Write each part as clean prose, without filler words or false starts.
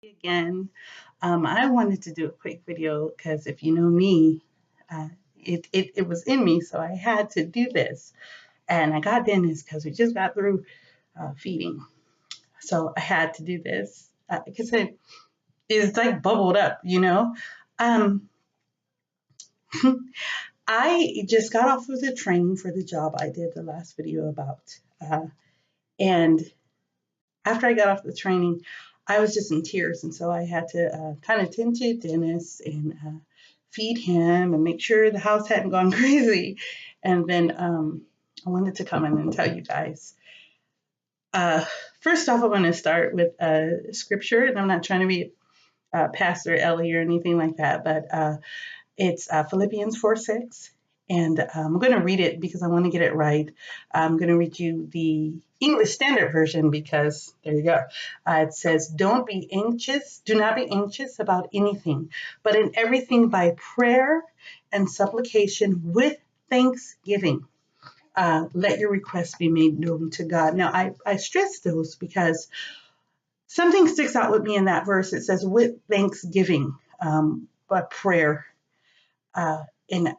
Again. I wanted to do a quick video because if you know me, uh, it was in me, so I had to do this. And I got Dennis because we just got through feeding. So I had to do this because it's like bubbled up. Um, I just got off of the training for the job I did the last video about. And after I got off the training, I was just in tears. And so I had to kind of tend to Dennis and feed him and make sure the house hadn't gone crazy. And then I wanted to come in and tell you guys. Uh, First off, I want to start with scripture. And I'm not trying to be Pastor Ellie or anything like that, but it's Philippians 4:6. And I'm going to read it because I want to get it right. I'm going to read you the English Standard Version because there you go. It says, do not be anxious about anything, but in everything by prayer and supplication with thanksgiving. Let your requests be made known to God. Now, I stress those because something sticks out with me in that verse. It says, with thanksgiving, by prayer. And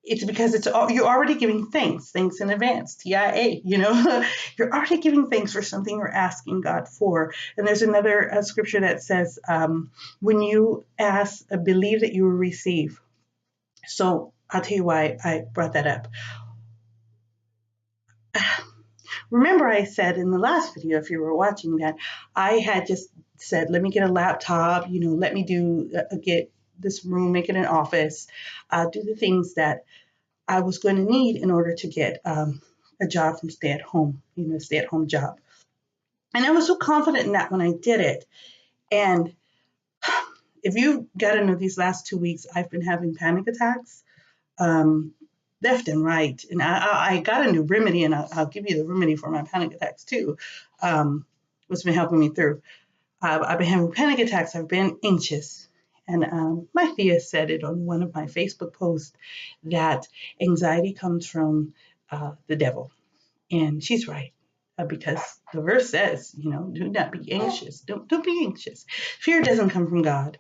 it's because you're already giving thanks in advance, TIA, you're already giving thanks for something you're asking God for. And there's another scripture that says, when you ask, believe that you will receive. So I'll tell you why I brought that up. Remember I said in the last video, if you were watching that, I had just said, let me get a laptop, let me get this room, make it an office, do the things that I was going to need in order to get a job from stay-at-home, stay-at-home job. And I was so confident in that when I did it. And if you got to know, these last 2 weeks, I've been having panic attacks left and right. And I got a new remedy, and I'll give you the remedy for my panic attacks too, what's been helping me through. I've been having panic attacks. I've been anxious. And my Thea said it on one of my Facebook posts that anxiety comes from the devil. And she's right. Because the verse says, do not be anxious. Don't be anxious. Fear doesn't come from God.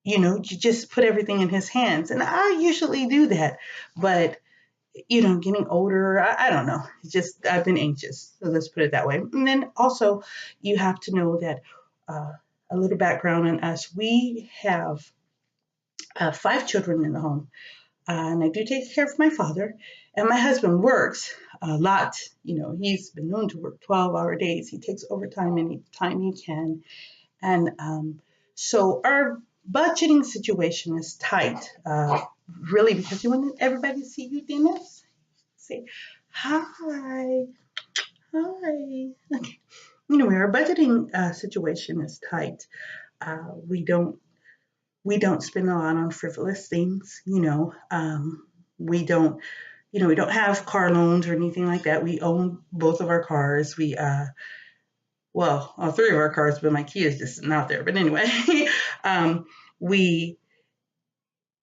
You just put everything in his hands. And I usually do that. But, getting older, I don't know. It's just, I've been anxious. So let's put it that way. And then also, you have to know that a little background on us. We have 5 children in the home. And I do take care of my father. And my husband works a lot. He's been known to work 12-hour days. He takes overtime any time he can. And so our budgeting situation is tight, really, because you want everybody to see you, Dennis. Say, hi. Hi. Okay. Anyway, our budgeting situation is tight. We don't spend a lot on frivolous things. We don't have car loans or anything like that. We own both of our cars. Well, all 3 of our cars, but my key is just not there. But anyway, we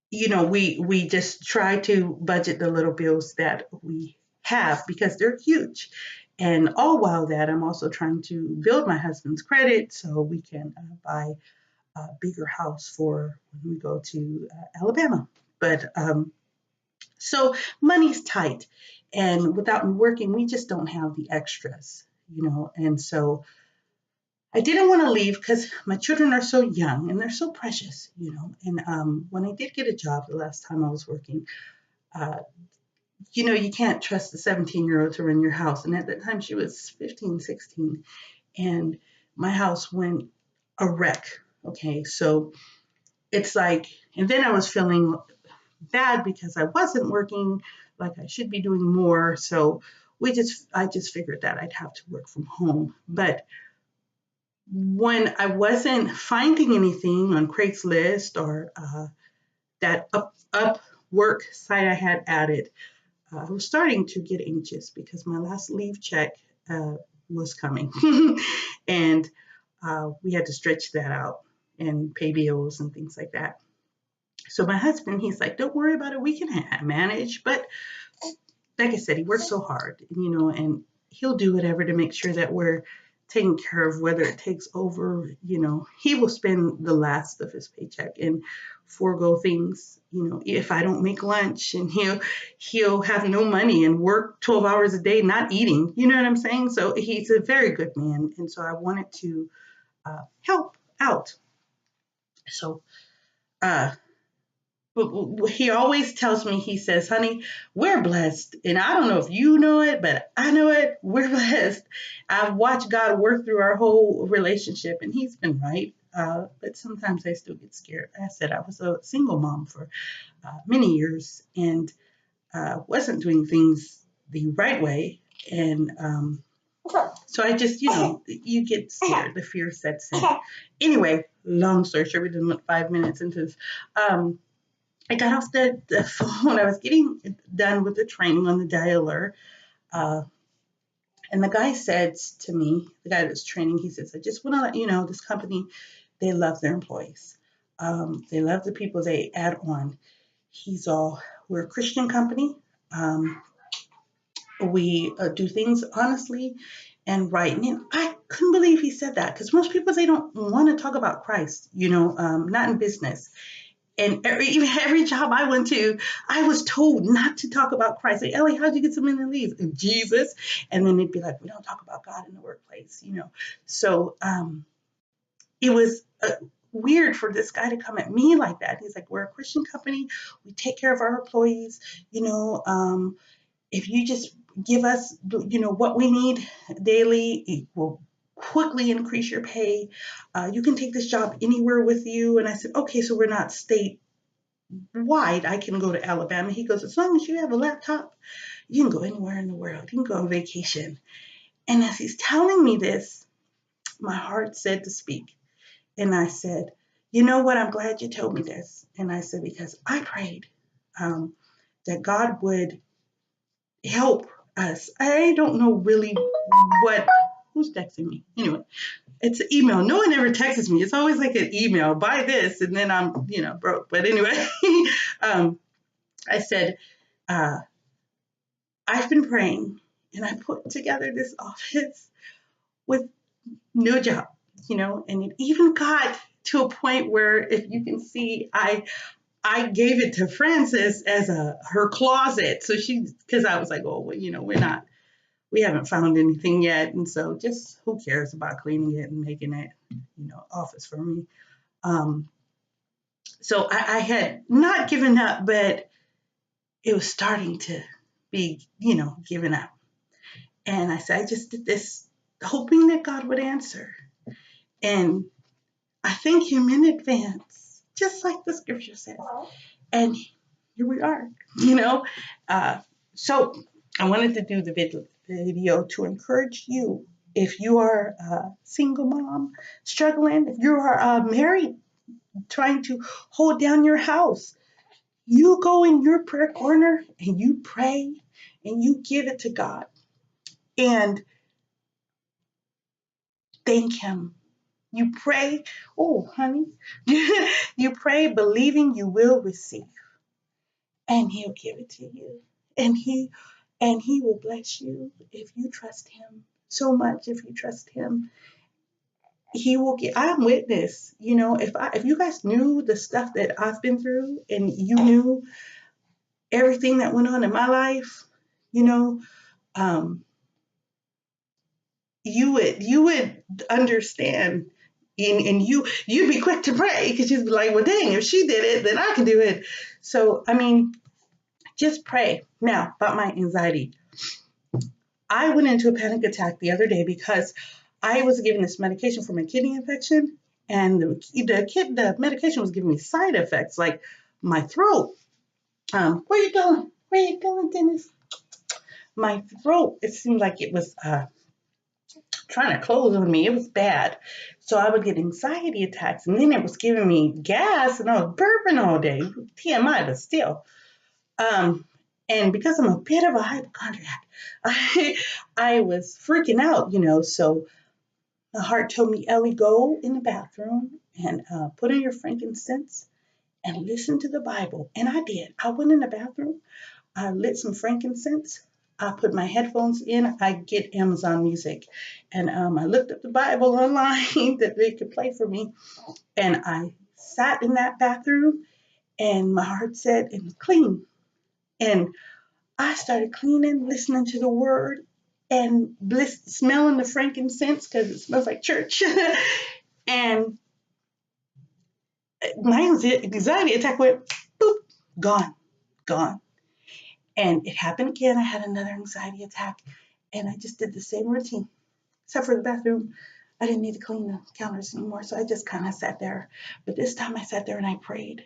we just try to budget the little bills that we have because they're huge. And all while that, I'm also trying to build my husband's credit so we can buy a bigger house for when we go to Alabama. But so money's tight, and without me working, we just don't have the extras, And so I didn't want to leave because my children are so young and they're so precious, And when I did get a job the last time I was working, you can't trust the 17-year-old to run your house. And at that time, she was 15, 16, and my house went a wreck. Okay, so it's like, and then I was feeling bad because I wasn't working like I should be doing more. So I just figured that I'd have to work from home. But when I wasn't finding anything on Craigslist or that Upwork site I had added, I was starting to get anxious because my last leave check was coming. And we had to stretch that out and pay bills and things like that. So my husband, he's like, don't worry about it. We can manage. But like I said, he works so hard, and he'll do whatever to make sure that we're taken care of, whether it takes over, he will spend the last of his paycheck and forego things, if I don't make lunch, and he'll have no money and work 12 hours a day not eating, you know what I'm saying? So he's a very good man, and so I wanted to help out. So uh but he always tells me, he says, honey, we're blessed. And I don't know if you know it, but I know it. We're blessed. I've watched God work through our whole relationship, and he's been right. But sometimes I still get scared. I said I was a single mom for many years, and wasn't doing things the right way. And so I just, you get scared. The fear sets in. Anyway, long story short, we didn't went 5 minutes into this. I got off the phone. I was getting done with the training on the dialer. And the guy said to me, the guy that's training, he says, I just want to let you know, this company, they love their employees. They love the people they add on. We're a Christian company. We do things honestly and right. And I couldn't believe he said that, because most people, they don't want to talk about Christ, not in business. And every job I went to, I was told not to talk about Christ. Like, Ellie, how'd you get so many leads? Jesus. And then they'd be like, we don't talk about God in the workplace, So it was weird for this guy to come at me like that. He's like, we're a Christian company. We take care of our employees. If you just give us, what we need daily, it will quickly increase your pay. You can take this job anywhere with you. And I said, okay, so we're not statewide. I can go to Alabama. He goes, as long as you have a laptop, you can go anywhere in the world. You can go on vacation. And as he's telling me this, my heart said to speak. And I said, you know what? I'm glad you told me this. And I said, because I prayed that God would help us. I don't know really who's texting me. Anyway, it's an email. No one ever texts me. It's always like an email, buy this, and then I'm, broke. But anyway, I said, I've been praying, and I put together this office with no job, and it even got to a point where, if you can see, I gave it to Frances as her closet. So because I was like, oh, well, we haven't found anything yet. And so just who cares about cleaning it and making it, office for me. So I had not given up, but it was starting to be, given up. And I said, I just did this hoping that God would answer. And I thank him in advance, just like the scripture says. And here we are, So I wanted to do the video to encourage you. If you are a single mom struggling, if you are married trying to hold down your house, you go in your prayer corner and you pray and you give it to God and thank him. You pray, oh honey, you pray believing you will receive, and he'll give it to you, and he will bless you if you trust him so much. If you trust him, he will get. I'm witness. If you guys knew the stuff that I've been through, and you knew everything that went on in my life, you would understand, and you'd be quick to pray, because you'd be like, well, dang, if she did it, then I can do it. So just pray. Now, about my anxiety. I went into a panic attack the other day because I was given this medication for my kidney infection, and the medication was giving me side effects like my throat. Where you going? Where you going, Dennis? My throat, it seemed like it was trying to close on me. It was bad. So I would get anxiety attacks, and then it was giving me gas, and I was burping all day. TMI, but still. And because I'm a bit of a hypochondriac, I was freaking out, so the heart told me, Ellie, go in the bathroom and put in your frankincense and listen to the Bible. And I did. I went in the bathroom, I lit some frankincense, I put my headphones in, I get Amazon Music. And I looked up the Bible online that they could play for me. And I sat in that bathroom and my heart said, and clean. And I started cleaning, listening to the word, and smelling the frankincense because it smells like church. And my anxiety attack went boop, gone, gone. And it happened again. I had another anxiety attack, and I just did the same routine, except for the bathroom. I didn't need to clean the counters anymore, so I just kind of sat there. But this time I sat there and I prayed,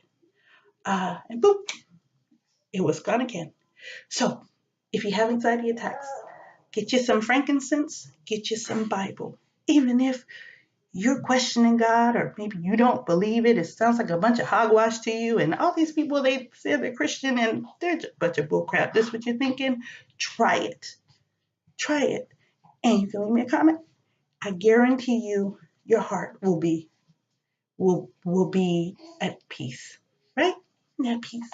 and boop, it was gone again. So if you have anxiety attacks, get you some frankincense, get you some Bible. Even if you're questioning God, or maybe you don't believe it, it sounds like a bunch of hogwash to you, and all these people, they say they're Christian and they're just a bunch of bullcrap. This is what you're thinking? Try it. Try it. And you can leave me a comment. I guarantee you your heart will be at peace. Right? At peace.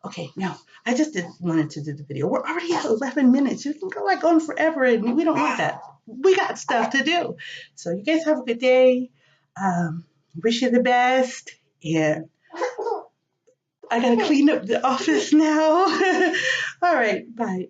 Okay, now I just wanted to do the video. We're already at 11 minutes. We can go like on forever, and we don't want that. We got stuff to do. So you guys have a good day. Wish you the best. And I gotta clean up the office now. All right, bye.